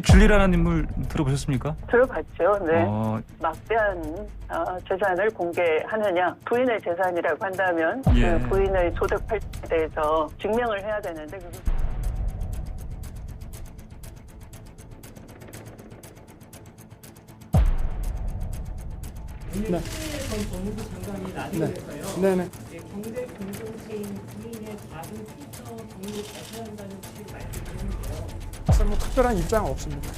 줄리라는 인물 들어보셨습니까? 들어봤죠. 네. 어, 막대한 재산을 공개하느냐. 부인의 재산이라고 한다면 예. 그 부인의 소득 팔자에 대해서 증명을 해야 되는데 네. 전 법무부 장관이 라디오에서요. 네네. 경제 공동체인 부인의 작은 피처 등록 발표한다는 취지의 말씀을 했는데요. 그래서 뭐 특별한 입장은 없습니다.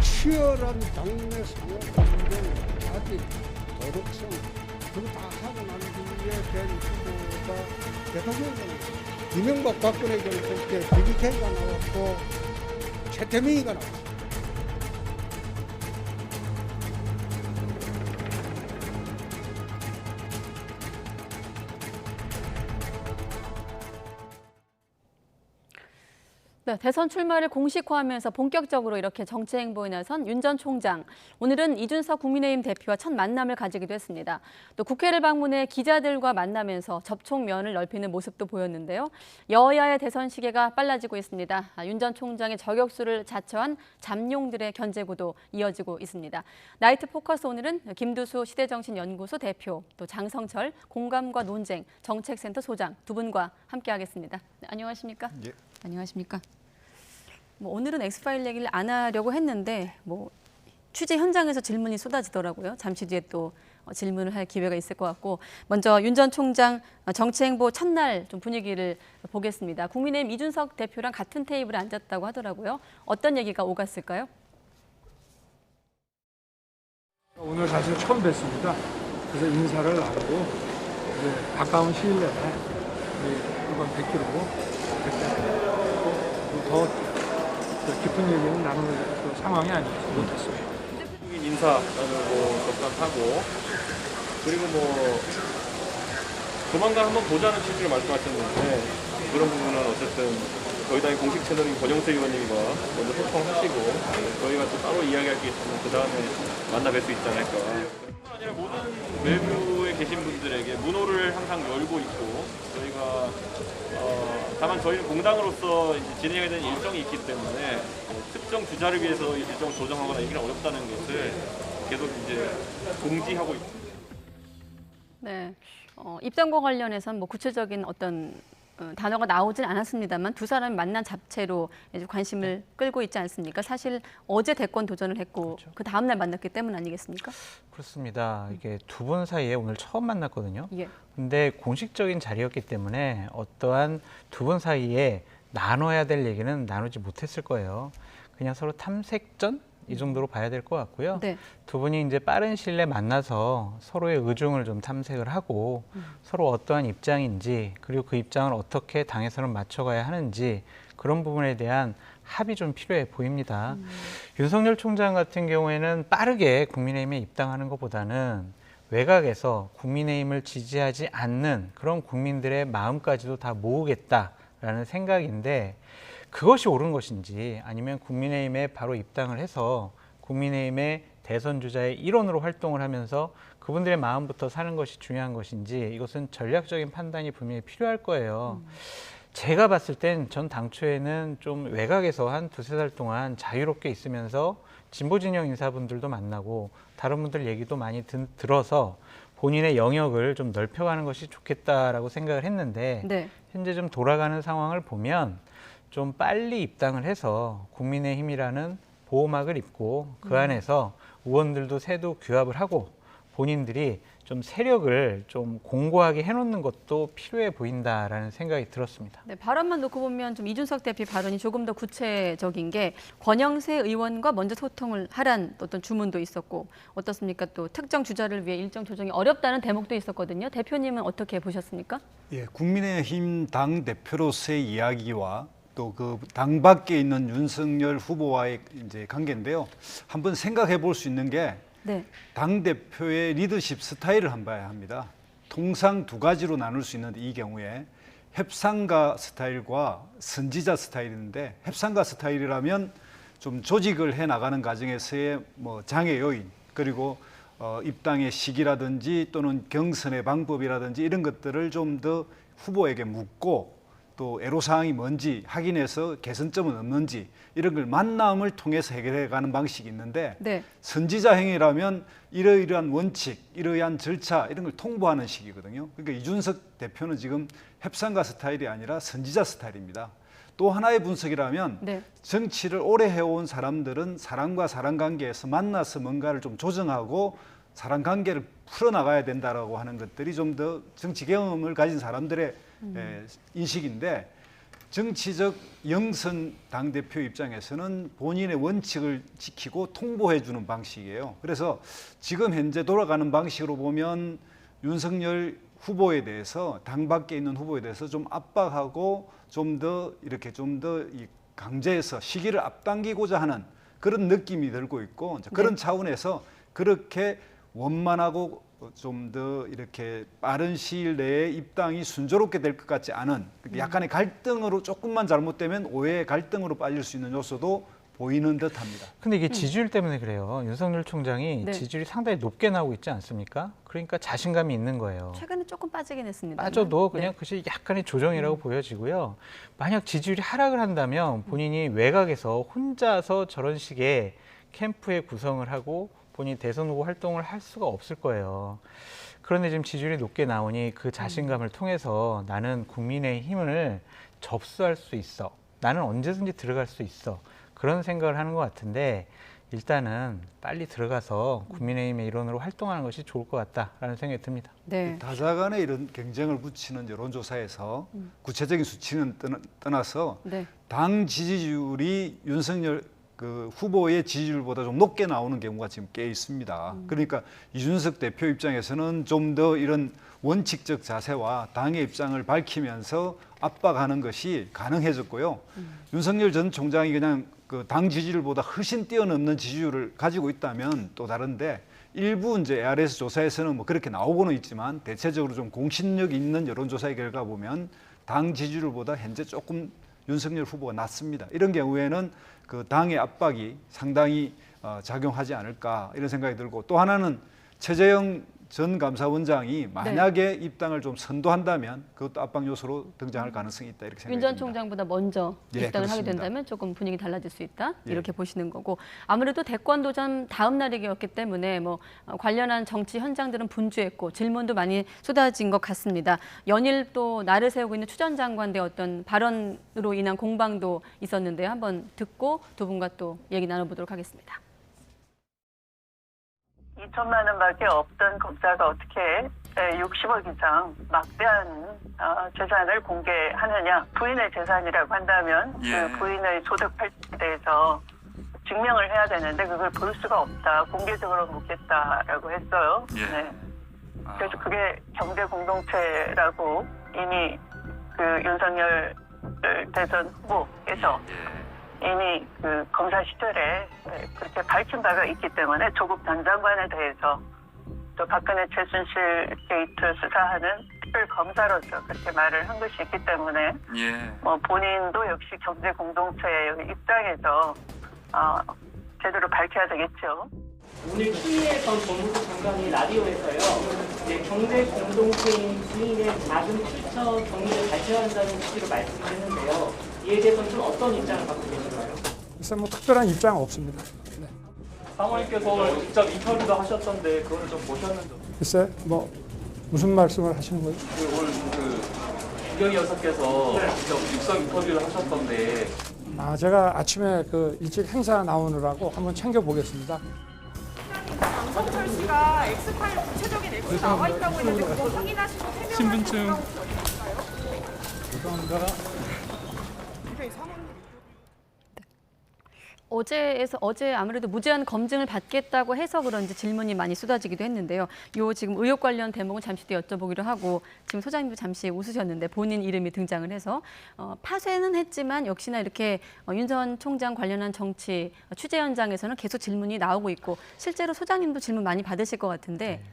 치열한 당내 상호 경쟁, 아직 도덕성, 그거 다 하고 난 뒤에 된 후보가 대통령이 나왔어요. 이명박 박근혜 정권 때 BBK가 나왔고 최태민이가 나왔어요. 네, 대선 출마를 공식화하면서 본격적으로 이렇게 정치 행보에 나선 윤 전 총장. 오늘은 이준석 국민의힘 대표와 첫 만남을 가지기도 했습니다. 또 국회를 방문해 기자들과 만나면서 접촉면을 넓히는 모습도 보였는데요. 여야의 대선 시계가 빨라지고 있습니다. 윤 전 총장의 저격수를 자처한 잠룡들의 견제구도 이어지고 있습니다. 나이트 포커스 오늘은 김두수 시대정신연구소 대표, 또 장성철 공감과 논쟁 정책센터 소장 두 분과 함께하겠습니다. 네, 안녕하십니까? 예. 안녕하십니까? 오늘은 엑스파일 얘기를 안 하려고 했는데 취재 현장에서 질문이 쏟아지더라고요. 잠시 뒤에 또 질문을 할 기회가 있을 것 같고 먼저 윤 전 총장 정치행보 첫날 좀 분위기를 보겠습니다. 국민의힘 이준석 대표랑 같은 테이블에 앉았다고 하더라고요. 어떤 얘기가 오갔을까요? 오늘 사실 처음 뵀습니다. 그래서 인사를 나누고 이제 가까운 시일 내에 이번 뵙기로 그때 더 깊은 얘기는 나눌 상황이 아니지 못했어요. 인사 나누고 접촉하고 그리고 조만간 한번 보자는 취지로 말씀하셨는데 그런 부분은 어쨌든 저희 당의 공식 채널인 권영세 의원님과 먼저 소통하시고 저희가 또 따로 이야기할 게 있으면 그 다음에 만나 뵐 수 있지 않을까. 뿐만 아니라 모든 외부에 계신 분들에게 문호를 항상 열고 있고 저희가 다만 저희는 공당으로서 이제 진행해야 되는 일정이 있기 때문에 특정 주자를 위해서 일정을 조정하거나 이게 어렵다는 것을 계속 이제 공지하고 있습니다. 네, 입당과 관련해서는 구체적인 어떤 단어가 나오진 않았습니다만 두 사람이 만난 잡채로 이제 관심을 끌고 있지 않습니까? 사실 어제 대권 도전을 했고 그렇죠. 그 다음 날 만났기 때문 아니겠습니까? 그렇습니다. 이게 두 분 사이에 오늘 처음 만났거든요. 예. 근데 공식적인 자리였기 때문에 어떠한 두 분 사이에 나눠야 될 얘기는 나누지 못했을 거예요. 그냥 서로 탐색전 이 정도로 봐야 될 것 같고요. 네. 두 분이 이제 빠른 시일 내에 만나서 서로의 의중을 좀 탐색을 하고 서로 어떠한 입장인지 그리고 그 입장을 어떻게 당에서는 맞춰가야 하는지 그런 부분에 대한 합이 좀 필요해 보입니다. 윤석열 총장 같은 경우에는 빠르게 국민의힘에 입당하는 것보다는 외곽에서 국민의힘을 지지하지 않는 그런 국민들의 마음까지도 다 모으겠다라는 생각인데 그것이 옳은 것인지 아니면 국민의힘에 바로 입당을 해서 국민의힘의 대선 주자의 일원으로 활동을 하면서 그분들의 마음부터 사는 것이 중요한 것인지 이것은 전략적인 판단이 분명히 필요할 거예요. 제가 봤을 땐 전 당초에는 좀 외곽에서 한 두세 달 동안 자유롭게 있으면서 진보 진영 인사분들도 만나고 다른 분들 얘기도 많이 들어서 본인의 영역을 좀 넓혀가는 것이 좋겠다라고 생각을 했는데 네. 현재 좀 돌아가는 상황을 보면 좀 빨리 입당을 해서 국민의힘이라는 보호막을 입고 그 안에서 의원들도 새도 규합을 하고 본인들이 좀 세력을 좀 공고하게 해놓는 것도 필요해 보인다라는 생각이 들었습니다. 네, 발언만 놓고 보면 좀 이준석 대표 발언이 조금 더 구체적인 게 권영세 의원과 먼저 소통을 하란 어떤 주문도 있었고 어떻습니까? 또 특정 주자를 위해 일정 조정이 어렵다는 대목도 있었거든요. 대표님은 어떻게 보셨습니까? 예, 국민의힘 당 대표로서의 이야기와 또 그 당 밖에 있는 윤석열 후보와의 이제 관계인데요. 한번 생각해 볼 수 있는 게 네. 당 대표의 리더십 스타일을 한번 봐야 합니다. 통상 두 가지로 나눌 수 있는데 이 경우에 협상가 스타일과 선지자 스타일인데 협상가 스타일이라면 좀 조직을 해 나가는 과정에서의 장애 요인 그리고 입당의 시기라든지 또는 경선의 방법이라든지 이런 것들을 좀 더 후보에게 묻고 또 애로사항이 뭔지 확인해서 개선점은 없는지 이런 걸 만남을 통해서 해결해가는 방식이 있는데 네. 선지자 행위라면 이러이러한 원칙, 이러한 절차 이런 걸 통보하는 식이거든요. 그러니까 이준석 대표는 지금 협상가 스타일이 아니라 선지자 스타일입니다. 또 하나의 분석이라면 네. 정치를 오래 해온 사람들은 사람과 사람 관계에서 만나서 뭔가를 좀 조정하고 사람 관계를 풀어나가야 된다라고 하는 것들이 좀 더 정치 경험을 가진 사람들의 인식인데 정치적 영선 당대표 입장에서는 본인의 원칙을 지키고 통보해 주는 방식이에요. 그래서 지금 현재 돌아가는 방식으로 보면 윤석열 후보에 대해서 당 밖에 있는 후보에 대해서 좀 압박하고 좀 더 이렇게 좀 더 강제해서 시기를 앞당기고자 하는 그런 느낌이 들고 있고 그런 차원에서 그렇게 원만하고 좀 더 이렇게 빠른 시일 내에 입당이 순조롭게 될 것 같지 않은 약간의 갈등으로 조금만 잘못되면 오해의 갈등으로 빠질 수 있는 요소도 보이는 듯합니다. 근데 이게 지지율 때문에 그래요. 윤석열 총장이 네. 지지율이 상당히 높게 나오고 있지 않습니까? 그러니까 자신감이 있는 거예요. 최근에 조금 빠지긴 했습니다. 빠져도 그냥 그것이 약간의 조정이라고 보여지고요. 만약 지지율이 하락을 한다면 본인이 외곽에서 혼자서 저런 식의 캠프의 구성을 하고 본인이 대선 후보 활동을 할 수가 없을 거예요. 그런데 지금 지지율이 높게 나오니 그 자신감을 통해서 나는 국민의힘을 접수할 수 있어. 나는 언제든지 들어갈 수 있어. 그런 생각을 하는 것 같은데 일단은 빨리 들어가서 국민의힘의 일원으로 활동하는 것이 좋을 것 같다라는 생각이 듭니다. 네. 다자간에 이런 경쟁을 붙이는 여론조사에서 구체적인 수치는 떠나서 네. 당 지지율이 윤석열 그 후보의 지지율보다 좀 높게 나오는 경우가 지금 꽤 있습니다. 그러니까 이준석 대표 입장에서는 좀 더 이런 원칙적 자세와 당의 입장을 밝히면서 압박하는 것이 가능해졌고요. 윤석열 전 총장이 그냥 그 당 지지율보다 훨씬 뛰어넘는 지지율을 가지고 있다면 또 다른데 일부 이제 ARS 조사에서는 뭐 그렇게 나오고는 있지만 대체적으로 좀 공신력 있는 여론조사의 결과 보면 당 지지율보다 현재 조금 윤석열 후보가 낮습니다. 이런 경우에는 그 당의 압박이 상당히 작용하지 않을까 이런 생각이 들고 또 하나는 최재형 전 감사원장이 만약에 입당을 좀 선도한다면 그것도 압박 요소로 등장할 가능성이 있다 이렇게 생각합니다. 윤 전 총장보다 먼저 예, 입당을 하게 그렇습니다. 된다면 조금 분위기 달라질 수 있다 이렇게 예. 보시는 거고 아무래도 대권 도전 다음 날이었기 때문에 뭐 관련한 정치 현장들은 분주했고 질문도 많이 쏟아진 것 같습니다. 연일 또 날을 세우고 있는 추 전 장관의 어떤 발언으로 인한 공방도 있었는데요. 한번 듣고 두 분과 또 얘기 나눠보도록 하겠습니다. 2천만 원밖에 없던 검사가 어떻게 60억 이상 막대한 재산을 공개하느냐. 부인의 재산이라고 한다면 그 부인의 소득 팔자에 대해서 증명을 해야 되는데 그걸 볼 수가 없다. 공개적으로 묻겠다라고 했어요. 네. 그래서 그게 경제 공동체라고 이미 그 윤석열 대선 후보께서 이미 그 검사 시절에 그렇게 밝힌 바가 있기 때문에 조국 전 장관에 대해서 또 박근혜 최순실 게이트 수사하는 특별 검사로서 그렇게 말을 한 것이 있기 때문에 뭐 본인도 역시 경제 공동체의 입장에서 제대로 밝혀야 되겠죠. 오늘 추미애 전 법무부 장관이 라디오에서요, 이제 경제 공동체인 부인의 자금 출처 정리를 밝혀야 한다는 취지로 말씀을 했는데요. 이에 대해서는 좀 어떤 입장을 갖고 계신가요? 글쎄 뭐 특별한 입장 없습니다. 네. 사모님께서 직접 인터뷰도 하셨던데 그거는 좀 보셨는지. 글쎄 뭐 무슨 말씀을 하시는 거죠? 오늘 김경희 여사께서 직접 육성 인터뷰를 하셨던데. 제가 아침에 그 일찍 행사 나오느라고 한번 챙겨 보겠습니다. 장성철 씨가 X파일 구체적인 앱이 나와 있다고 했는데 그거 확인하시고 신분증. 죄송합니다. 어제 아무래도 무제한 검증을 받겠다고 해서 그런지 질문이 많이 쏟아지기도 했는데요. 요 지금 의혹 관련 대목은 잠시 뒤에 여쭤보기로 하고 지금 소장님도 잠시 웃으셨는데 본인 이름이 등장을 해서 파쇄는 했지만 역시나 이렇게 윤 전 총장 관련한 정치 취재 현장에서는 계속 질문이 나오고 있고 실제로 소장님도 질문 많이 받으실 것 같은데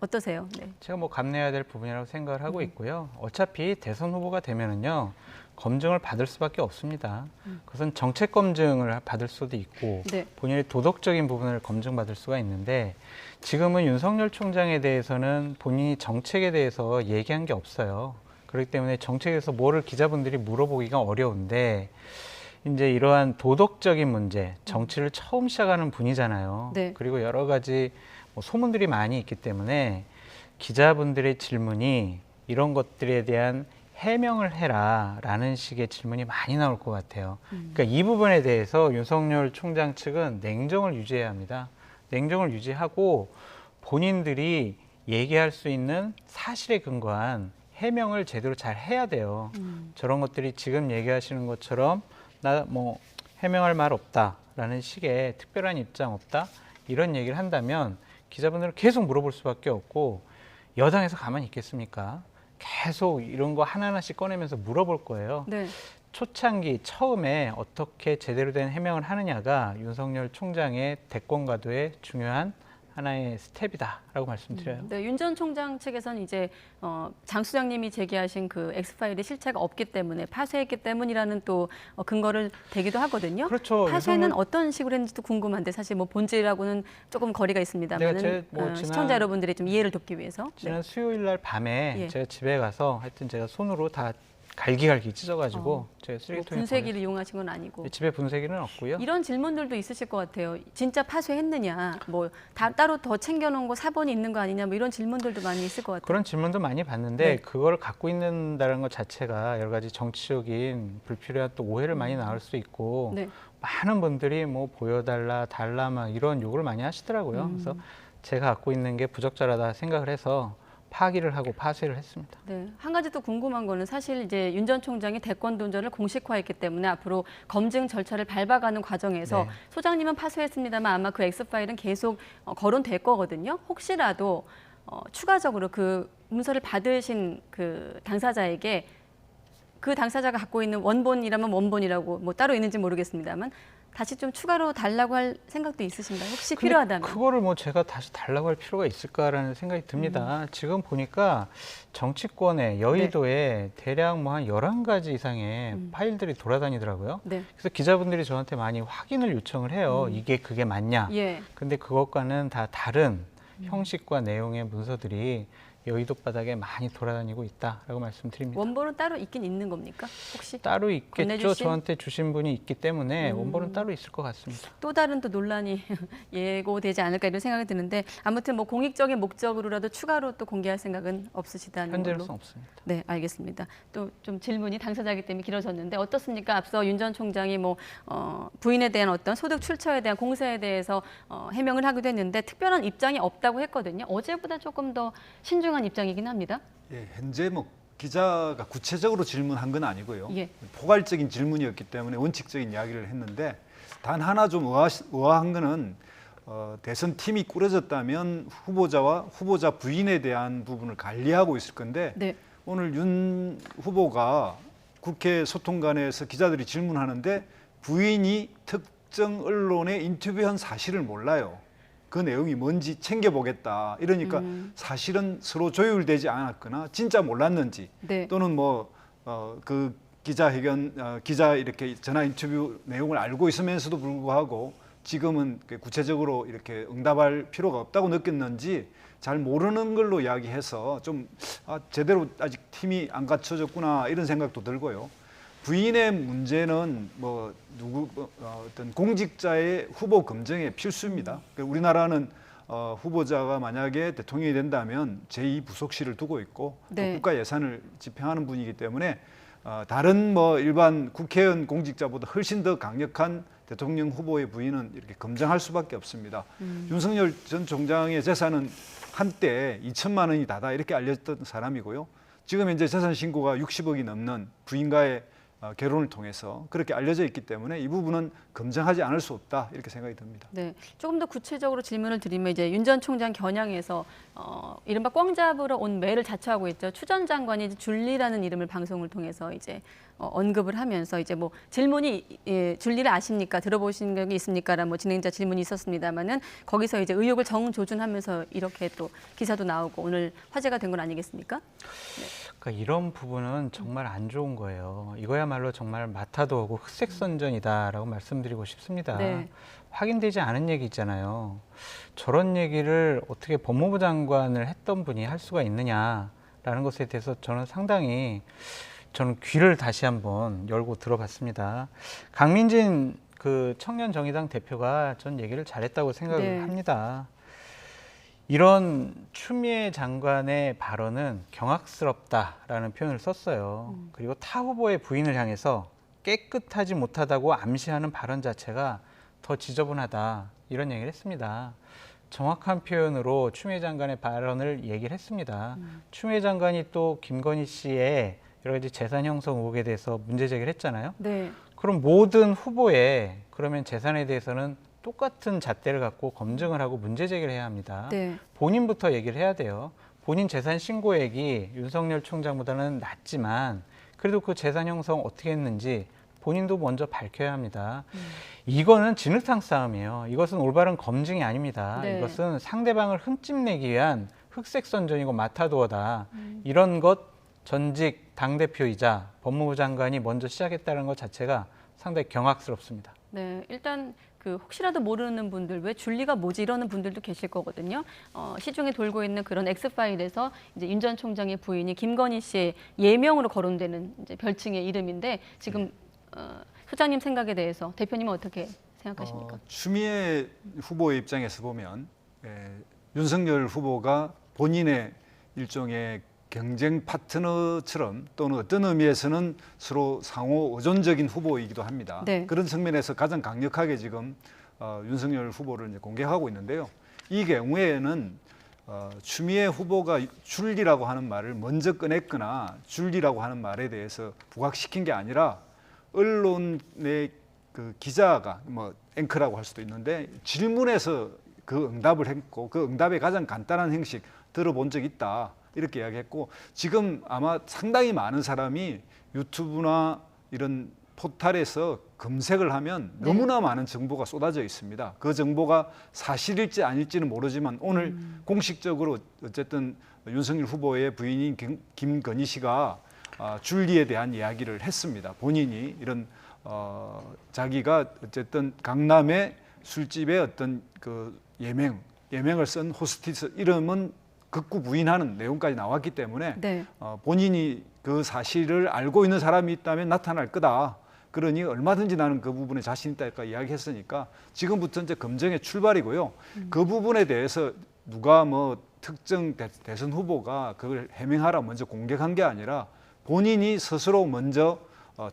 어떠세요? 네. 제가 뭐 감내해야 될 부분이라고 생각을 하고 있고요. 어차피 대선 후보가 되면은요, 검증을 받을 수밖에 없습니다. 그것은 정책 검증을 받을 수도 있고 네. 본인의 도덕적인 부분을 검증받을 수가 있는데, 지금은 윤석열 총장에 대해서는 본인이 정책에 대해서 얘기한 게 없어요. 그렇기 때문에 정책에서 뭐를 기자분들이 물어보기가 어려운데, 이제 이러한 도덕적인 문제, 정치를 처음 시작하는 분이잖아요. 네. 그리고 여러 가지 뭐 소문들이 많이 있기 때문에 기자분들의 질문이 이런 것들에 대한 해명을 해라라는 식의 질문이 많이 나올 것 같아요. 그러니까 이 부분에 대해서 윤석열 총장 측은 냉정을 유지해야 합니다. 냉정을 유지하고 본인들이 얘기할 수 있는 사실에 근거한 해명을 제대로 잘 해야 돼요. 저런 것들이 지금 얘기하시는 것처럼 나 뭐 해명할 말 없다라는 식의 특별한 입장 없다 이런 얘기를 한다면 기자분들은 계속 물어볼 수밖에 없고, 여당에서 가만히 있겠습니까? 계속 이런 거 하나하나씩 꺼내면서 물어볼 거예요. 네. 초창기 처음에 어떻게 제대로 된 해명을 하느냐가 윤석열 총장의 대권 가도의 중요한 하나의 스텝이다라고 말씀드려요. 네, 윤 전 총장 측에서는 이제 장 수장님이 제기하신 그 엑스파일의 실체가 없기 때문에 파쇄했기 때문이라는 또 근거를 대기도 하거든요. 그렇죠. 파쇄는 어떤 식으로 했는지도 궁금한데, 사실 뭐 본질하고는 조금 거리가 있습니다만 시청자 여러분들의 좀 이해를 돕기 위해서. 지난 수요일 날 밤에 예. 제가 집에 가서 하여튼 제가 손으로 다 갈기갈기 찢어가지고 제가 쓰레기통에 분쇄기를 이용하신 건 아니고. 집에 분쇄기는 없고요. 이런 질문들도 있으실 것 같아요. 진짜 파쇄했느냐, 뭐 따로 더 챙겨놓은 거 사본이 있는 거 아니냐, 뭐 이런 질문들도 많이 있을 것 같아요. 그런 질문도 많이 받는데 네. 그걸 갖고 있는다는 것 자체가 여러 가지 정치적인 불필요한 또 오해를 많이 낳을 수 있고, 네. 많은 분들이 뭐 보여달라, 달라 막 이런 요구를 많이 하시더라고요. 그래서 제가 갖고 있는 게 부적절하다 생각을 해서 파기를 하고 파쇄를 했습니다. 네, 한 가지 또 궁금한 거는 사실 이제 윤 전 총장이 대권 도전을 공식화했기 때문에 앞으로 검증 절차를 밟아가는 과정에서 네. 소장님은 파쇄했습니다만 아마 그 엑스파일은 계속 거론될 거거든요. 혹시라도 추가적으로 그 문서를 받으신 그 당사자에게 그 당사자가 갖고 있는 원본이라면 원본이라고 뭐 따로 있는지 모르겠습니다만 다시 좀 추가로 달라고 할 생각도 있으신가요? 혹시 필요하다면? 그거를 뭐 제가 다시 달라고 할 필요가 있을까라는 생각이 듭니다. 지금 보니까 정치권에 여의도에 대략 뭐 한 11가지 이상의 파일들이 돌아다니더라고요. 네. 그래서 기자분들이 저한테 많이 확인을 요청을 해요. 이게 그게 맞냐. 예. 근데 그것과는 다 다른 형식과 내용의 문서들이 여의도 바닥에 많이 돌아다니고 있다라고 말씀드립니다. 원본은 따로 있긴 있는 겁니까? 혹시? 따로 있겠죠. 건네주신? 저한테 주신 분이 있기 때문에 원본은 따로 있을 것 같습니다. 또 다른 또 논란이 예고되지 않을까 이런 생각이 드는데, 아무튼 뭐 공익적인 목적으로라도 추가로 또 공개할 생각은 없으시다는 걸로. 현재로서는 없습니다. 네, 알겠습니다. 또 좀 질문이 당사자이기 때문에 길어졌는데 어떻습니까? 앞서 윤 전 총장이 뭐 부인에 대한 어떤 소득 출처에 대한 공세에 대해서 해명을 하기도 했는데 특별한 입장이 없다고 했거든요. 어제보다 조금 더 신중한 입장이긴 합니다. 예, 현재 뭐 기자가 구체적으로 질문한 건 아니고요. 예. 포괄적인 질문이었기 때문에 원칙적인 이야기를 했는데, 단 하나 좀 의아한 거는 대선 팀이 꾸려졌다면 후보자와 후보자 부인에 대한 부분을 관리하고 있을 건데, 네. 오늘 윤 후보가 국회 소통관에서 기자들이 질문하는데 부인이 특정 언론에 인터뷰한 사실을 몰라요. 그 내용이 뭔지 챙겨보겠다. 이러니까 사실은 서로 조율되지 않았거나 진짜 몰랐는지, 네. 또는 뭐 그 기자회견 기자 이렇게 전화 인터뷰 내용을 알고 있으면서도 불구하고 지금은 구체적으로 이렇게 응답할 필요가 없다고 느꼈는지 잘 모르는 걸로 이야기해서 좀 제대로 아직 팀이 안 갖춰졌구나 이런 생각도 들고요. 부인의 문제는 뭐 어떤 공직자의 후보 검증의 필수입니다. 우리나라는 후보자가 만약에 대통령이 된다면 제2부속실을 두고 있고 네. 또 국가 예산을 집행하는 분이기 때문에 다른 뭐 일반 국회의원 공직자보다 훨씬 더 강력한 대통령 후보의 부인은 이렇게 검증할 수밖에 없습니다. 윤석열 전 총장의 재산은 한때 2천만 원이 다다 이렇게 알려졌던 사람이고요. 지금 현재 재산 신고가 60억이 넘는 부인과의 결혼을 통해서 그렇게 알려져 있기 때문에 이 부분은 검증하지 않을 수 없다 이렇게 생각이 듭니다. 네, 조금 더 구체적으로 질문을 드리면 이제 윤 전 총장 겨냥해서 이른바 꽝 잡으러 온 매를 자처하고 있죠. 추 전 장관이 줄리라는 이름을 방송을 통해서 이제 언급을 하면서 이제 뭐 질문이 줄리를 아십니까? 들어보신 적이 있습니까?라는 뭐 진행자 질문이 있었습니다만은 거기서 이제 의혹을 정조준하면서 이렇게 또 기사도 나오고 오늘 화제가 된 건 아니겠습니까? 네. 그러니까 이런 부분은 정말 안 좋은 거예요. 이거야말로 정말 마타도하고 흑색선전이다라고 말씀드리고 싶습니다. 네. 확인되지 않은 얘기 있잖아요. 저런 얘기를 어떻게 법무부 장관을 했던 분이 할 수가 있느냐라는 것에 대해서 저는 상당히 저는 귀를 다시 한번 열고 들어봤습니다. 강민진 그 청년정의당 대표가 전 얘기를 잘했다고 생각을 네. 합니다. 이런 추미애 장관의 발언은 경악스럽다라는 표현을 썼어요. 그리고 타 후보의 부인을 향해서 깨끗하지 못하다고 암시하는 발언 자체가 더 지저분하다 이런 얘기를 했습니다. 정확한 표현으로 추미애 장관의 발언을 얘기를 했습니다. 추미애 장관이 또 김건희 씨의 여러 가지 재산 형성 의혹에 대해서 문제 제기를 했잖아요. 네. 그럼 모든 후보의 그러면 재산에 대해서는 똑같은 잣대를 갖고 검증을 하고 문제 제기를 해야 합니다. 네. 본인부터 얘기를 해야 돼요. 본인 재산 신고액이 윤석열 총장보다는 낮지만 그래도 그 재산 형성 어떻게 했는지 본인도 먼저 밝혀야 합니다. 이거는 진흙탕 싸움이에요. 이것은 올바른 검증이 아닙니다. 네. 이것은 상대방을 흠집내기 위한 흑색선전이고 마타도어다. 이런 것 전직 당대표이자 법무부 장관이 먼저 시작했다는 것 자체가 상당히 경악스럽습니다. 네, 일단 그 혹시라도 모르는 분들 왜 줄리가 뭐지 이러는 분들도 계실 거거든요. 시중에 돌고 있는 그런 X파일에서 이제 윤 전 총장의 부인이 김건희 씨의 예명으로 거론되는 이제 별칭의 이름인데 지금 소장님 생각에 대해서 대표님은 어떻게 생각하십니까? 추미애 후보의 입장에서 보면 윤석열 후보가 본인의 일종의 경쟁 파트너처럼 또는 어떤 의미에서는 서로 상호 의존적인 후보이기도 합니다. 네. 그런 측면에서 가장 강력하게 지금 윤석열 후보를 이제 공격하고 있는데요. 이 경우에는 추미애 후보가 줄리라고 하는 말을 먼저 꺼냈거나 줄리라고 하는 말에 대해서 부각시킨 게 아니라 언론의 그 기자가 뭐 앵커라고 할 수도 있는데 질문에서 그 응답을 했고 그 응답의 가장 간단한 형식 들어본 적 있다. 이렇게 이야기했고 지금 아마 상당히 많은 사람이 유튜브나 이런 포털에서 검색을 하면 너무나 많은 정보가 쏟아져 있습니다. 그 정보가 사실일지 아닐지는 모르지만 오늘 공식적으로 어쨌든 윤석열 후보의 부인인 김건희 씨가 줄리에 대한 이야기를 했습니다. 본인이 이런 자기가 어쨌든 강남의 술집의 어떤 그 예명을 쓴 호스티스 이름은 극구 부인하는 내용까지 나왔기 때문에 네. 본인이 그 사실을 알고 있는 사람이 있다면 나타날 거다. 그러니 얼마든지 나는 그 부분에 자신 있다 이렇게 이야기했으니까 지금부터 이제 검증의 출발이고요. 그 부분에 대해서 누가 뭐 특정 대선 후보가 그걸 해명하라 먼저 공격한 게 아니라 본인이 스스로 먼저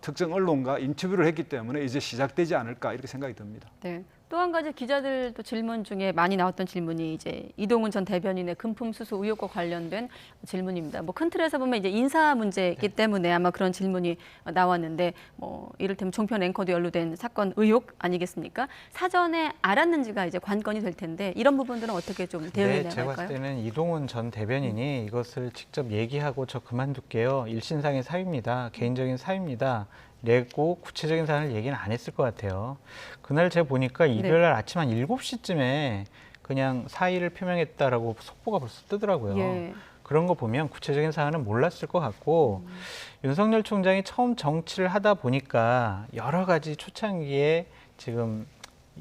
특정 언론과 인터뷰를 했기 때문에 이제 시작되지 않을까 이렇게 생각이 듭니다. 네. 또 한 가지 기자들도 질문 중에 많이 나왔던 질문이 이제 이동훈 전 대변인의 금품 수수 의혹과 관련된 질문입니다. 뭐 큰 틀에서 보면 이제 인사 문제이기 때문에 아마 그런 질문이 나왔는데 뭐 이를테면 종편 앵커도 연루된 사건 의혹 아니겠습니까? 사전에 알았는지가 이제 관건이 될 텐데 이런 부분들은 어떻게 좀 대응해 나갈까요? 제가 봤을 때는 이동훈 전 대변인이 이것을 직접 얘기하고 저 그만둘게요. 일신상의 사유입니다. 개인적인 사유입니다. 내고 구체적인 사안을 얘기는 안 했을 것 같아요. 그날 제가 보니까 일요일 날 아침 한 7시쯤에 그냥 사의를 표명했다라고 속보가 벌써 뜨더라고요. 예. 그런 거 보면 구체적인 사안은 몰랐을 것 같고 윤석열 총장이 처음 정치를 하다 보니까 여러 가지 초창기에 지금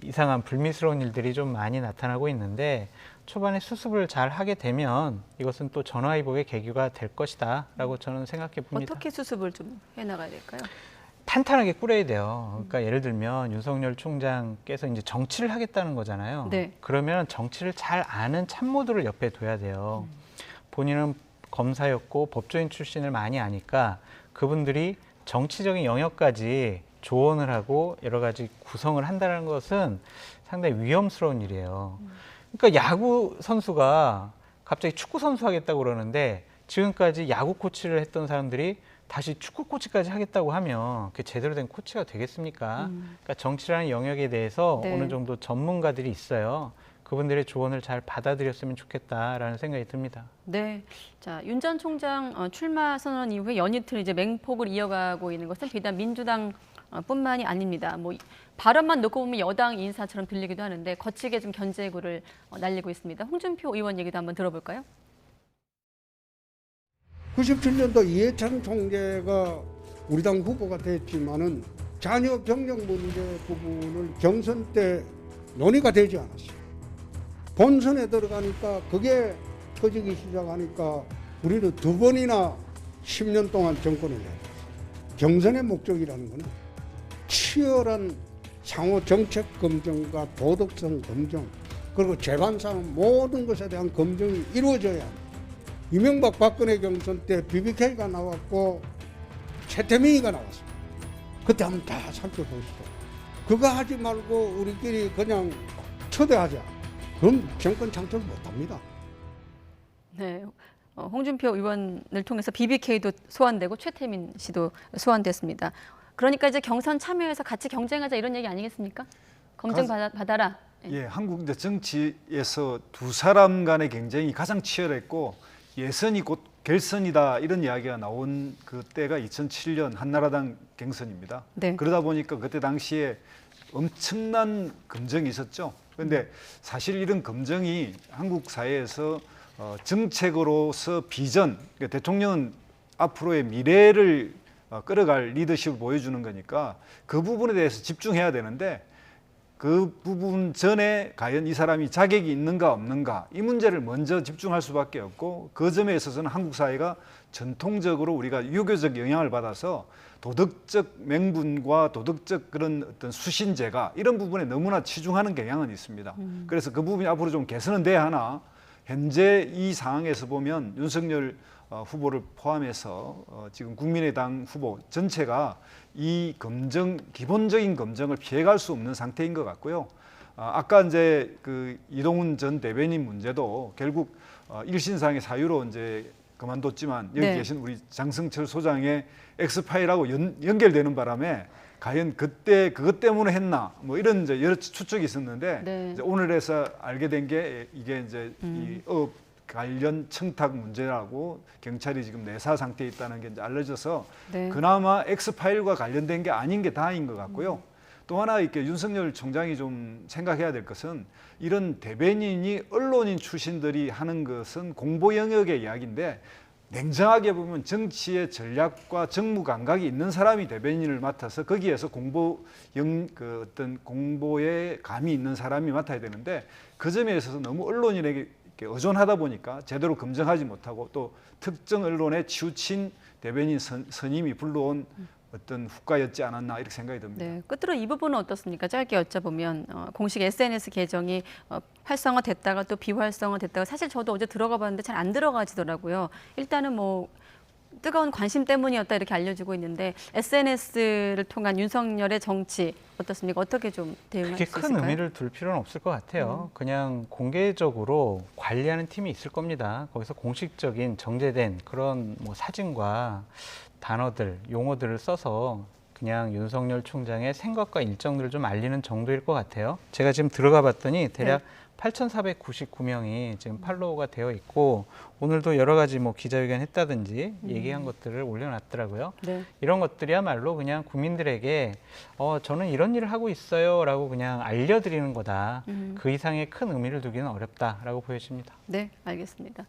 이상한 불미스러운 일들이 좀 많이 나타나고 있는데 초반에 수습을 잘 하게 되면 이것은 또 전화위복의 계기가 될 것이다 라고 저는 생각해 봅니다. 어떻게 수습을 좀 해나가야 될까요? 탄탄하게 꾸려야 돼요. 그러니까 예를 들면 윤석열 총장께서 이제 정치를 하겠다는 거잖아요. 네. 그러면 정치를 잘 아는 참모들을 옆에 둬야 돼요. 본인은 검사였고 법조인 출신을 많이 아니까 그분들이 정치적인 영역까지 조언을 하고 여러 가지 구성을 한다는 것은 상당히 위험스러운 일이에요. 그러니까 야구 선수가 갑자기 축구 선수 하겠다고 그러는데 지금까지 야구 코치를 했던 사람들이 다시 축구 코치까지 하겠다고 하면 그게 제대로 된 코치가 되겠습니까? 그러니까 정치라는 영역에 대해서 네. 어느 정도 전문가들이 있어요. 그분들의 조언을 잘 받아들였으면 좋겠다라는 생각이 듭니다. 네. 자, 윤 전 총장 출마 선언 이후에 연이틀 이제 맹폭을 이어가고 있는 것은 비단 민주당 뿐만이 아닙니다. 뭐 발언만 놓고 보면 여당 인사처럼 들리기도 하는데 거치게 좀 견제구를 날리고 있습니다. 홍준표 의원 얘기도 한번 들어볼까요? 97년도 이해찬 총재가 우리 당 후보가 됐지만은 자녀 경력 문제 부분을 경선 때 논의가 되지 않았어요. 본선에 들어가니까 그게 터지기 시작하니까 우리는 2번이나 10년 동안 정권을 해왔어요. 경선의 목적이라는 것은 치열한 상호 정책 검증과 도덕성 검증 그리고 재반상 모든 것에 대한 검증이 이루어져야 합니다. 이명박 박근혜 경선 때 BBK가 나왔고 최태민이가 나왔습니다. 그때 한번 다 살펴보시죠. 그거 하지 말고 우리끼리 그냥 초대하자. 그럼 정권 창출 못합니다. 네. 홍준표 의원을 통해서 BBK도 소환되고 최태민 씨도 소환됐습니다. 그러니까 이제 경선 참여해서 같이 경쟁하자 이런 얘기 아니겠습니까? 검증 받아라. 예, 한국 이제 정치에서 두 사람 간의 경쟁이 가장 치열했고 예선이 곧 결선이다 이런 이야기가 나온 그때가 2007년 한나라당 경선입니다. 네. 그러다 보니까 그때 당시에 엄청난 검증이 있었죠. 그런데 사실 이런 검증이 한국 사회에서 정책으로서 비전, 그러니까 대통령은 앞으로의 미래를 끌어갈 리더십을 보여주는 거니까 그 부분에 대해서 집중해야 되는데 그 부분 전에 과연 이 사람이 자격이 있는가 없는가 이 문제를 먼저 집중할 수밖에 없고 그 점에 있어서는 한국 사회가 전통적으로 우리가 유교적 영향을 받아서 도덕적 명분과 도덕적 그런 어떤 수신제가 이런 부분에 너무나 치중하는 경향은 있습니다. 그래서 그 부분이 앞으로 좀 개선은 돼야 하나 현재 이 상황에서 보면 윤석열 후보를 포함해서 지금 국민의당 후보 전체가 이 검증, 기본적인 검증을 피해갈 수 없는 상태인 것 같고요. 아까 이제 그 이동훈 전 대변인 문제도 결국 일신상의 사유로 이제 그만뒀지만 여기 네. 계신 우리 장성철 소장의 엑스파일하고 연결되는 바람에 과연 그때 그것 때문에 했나 뭐 이런 이제 여러 추측이 있었는데 네. 이제 오늘에서 알게 된 게 이게 이제 이 업 관련 청탁 문제라고 경찰이 지금 내사 상태에 있다는 게 이제 알려져서 네. 그나마 엑스파일과 관련된 게 아닌 게 다행인 것 같고요. 또 하나 이렇게 윤석열 총장이 좀 생각해야 될 것은 이런 대변인이 언론인 출신들이 하는 것은 공보 영역의 이야기인데 냉정하게 보면 정치의 전략과 정무 감각이 있는 사람이 대변인을 맡아서 거기에서 어떤 공보에 감이 있는 사람이 맡아야 되는데 그 점에 있어서 너무 언론인에게 의존하다 보니까 제대로 검증하지 못하고 또 특정 언론에 치우친 대변인 선임이 불러온 어떤 후과였지 않았나 이렇게 생각이 듭니다. 네, 끝으로 이 부분은 어떻습니까? 짧게 여쭤보면 공식 SNS 계정이 활성화됐다가 또 비활성화됐다가 사실 저도 어제 들어가 봤는데 잘 안 들어가지더라고요. 일단은 뭐 뜨거운 관심 때문이었다 이렇게 알려지고 있는데 SNS를 통한 윤석열의 정치 어떻습니까? 어떻게 좀 대응할 수 그렇게 있을까요? 큰 의미를 둘 필요는 없을 것 같아요. 그냥 공개적으로 관리하는 팀이 있을 겁니다. 거기서 공식적인 정제된 그런 뭐 사진과 단어들, 용어들을 써서 그냥 윤석열 총장의 생각과 일정들을 좀 알리는 정도일 것 같아요. 제가 지금 들어가 봤더니 대략 8,499명이 지금 팔로우가 되어 있고 오늘도 여러 가지 뭐 기자회견 했다든지 얘기한 것들을 올려놨더라고요. 네. 이런 것들이야말로 그냥 국민들에게 저는 이런 일을 하고 있어요 라고 그냥 알려드리는 거다. 그 이상의 큰 의미를 두기는 어렵다라고 보여집니다. 네, 알겠습니다.